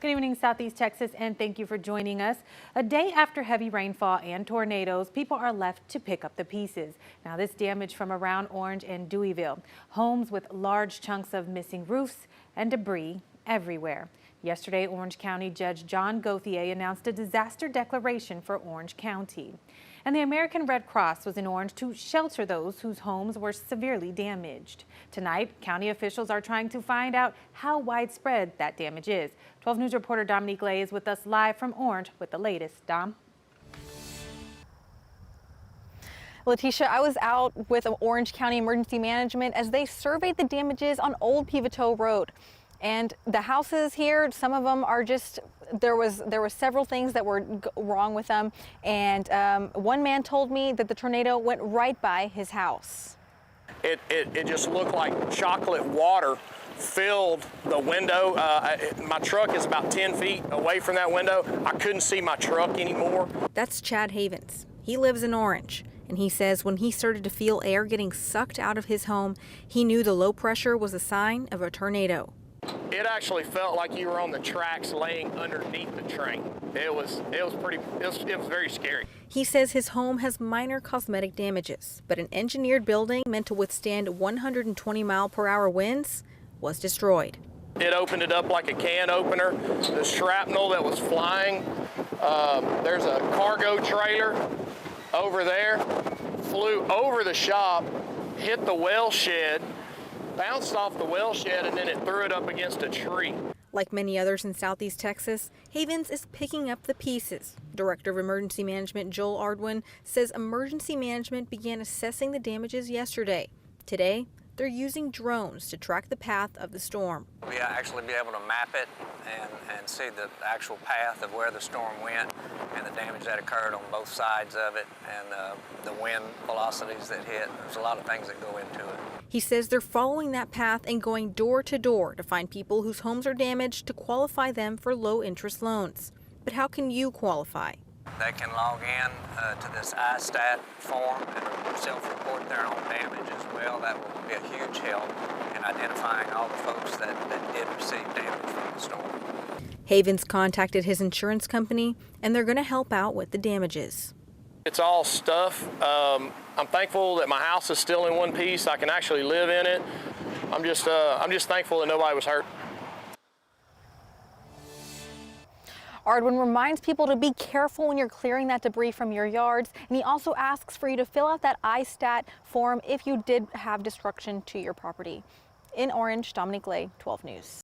Good evening, Southeast Texas, and thank you for joining us. A day after heavy rainfall and tornadoes, people are left to pick up the pieces. Now, this damage from around Orange and Deweyville. Homes with large chunks of missing roofs and debris everywhere. Yesterday, Orange County Judge John Gauthier announced a disaster declaration for Orange County. And the American Red Cross was in Orange to shelter those whose homes were severely damaged. Tonight, county officials are trying to find out how widespread that damage is. 12 News reporter Dominique Lay is with us live from Orange with the latest. Dom? Letitia, I was out with Orange County Emergency Management as they surveyed the damages on Old Pivotal Road. And the houses here, some of them are just, there was several things that were wrong with them. And one man told me that the tornado went right by his house. It just looked like chocolate water filled the window. My truck is about 10 feet away from that window. I couldn't see my truck anymore. That's Chad Havens. He lives in Orange. And he says when he started to feel air getting sucked out of his home, he knew the low pressure was a sign of a tornado. It actually felt like you were on the tracks laying underneath the train. It was very scary. He says his home has minor cosmetic damages, but an engineered building meant to withstand 120-mile-per-hour winds was destroyed. It opened it up like a can opener. The shrapnel that was flying, there's a cargo trailer over there, flew over the shop, hit the well shed, bounced off the well shed, and then it threw it up against a tree. Like many others in Southeast Texas, Havens is picking up the pieces. Director of Emergency Management Joel Ardwin says emergency management began assessing the damages yesterday. Today, they're using drones to track the path of the storm. We actually be able to map it and see the actual path of where the storm went and the damage that occurred on both sides of it and the wind velocities that hit. There's a lot of things that go into it. He says they're following that path and going door to door to find people whose homes are damaged to qualify them for low-interest loans. But how can you qualify? They can log in to this iStat form and self-report their own damage as well. That will be a huge help in identifying all the folks that did receive damage from the storm. Havens contacted his insurance company, and they're going to help out with the damages. It's all stuff. I'm thankful that my house is still in one piece. I can actually live in it. I'm just thankful that nobody was hurt. Ardwin reminds people to be careful when you're clearing that debris from your yards, and he also asks for you to fill out that iStat form if you did have destruction to your property. In Orange, Dominique Lay, 12 News.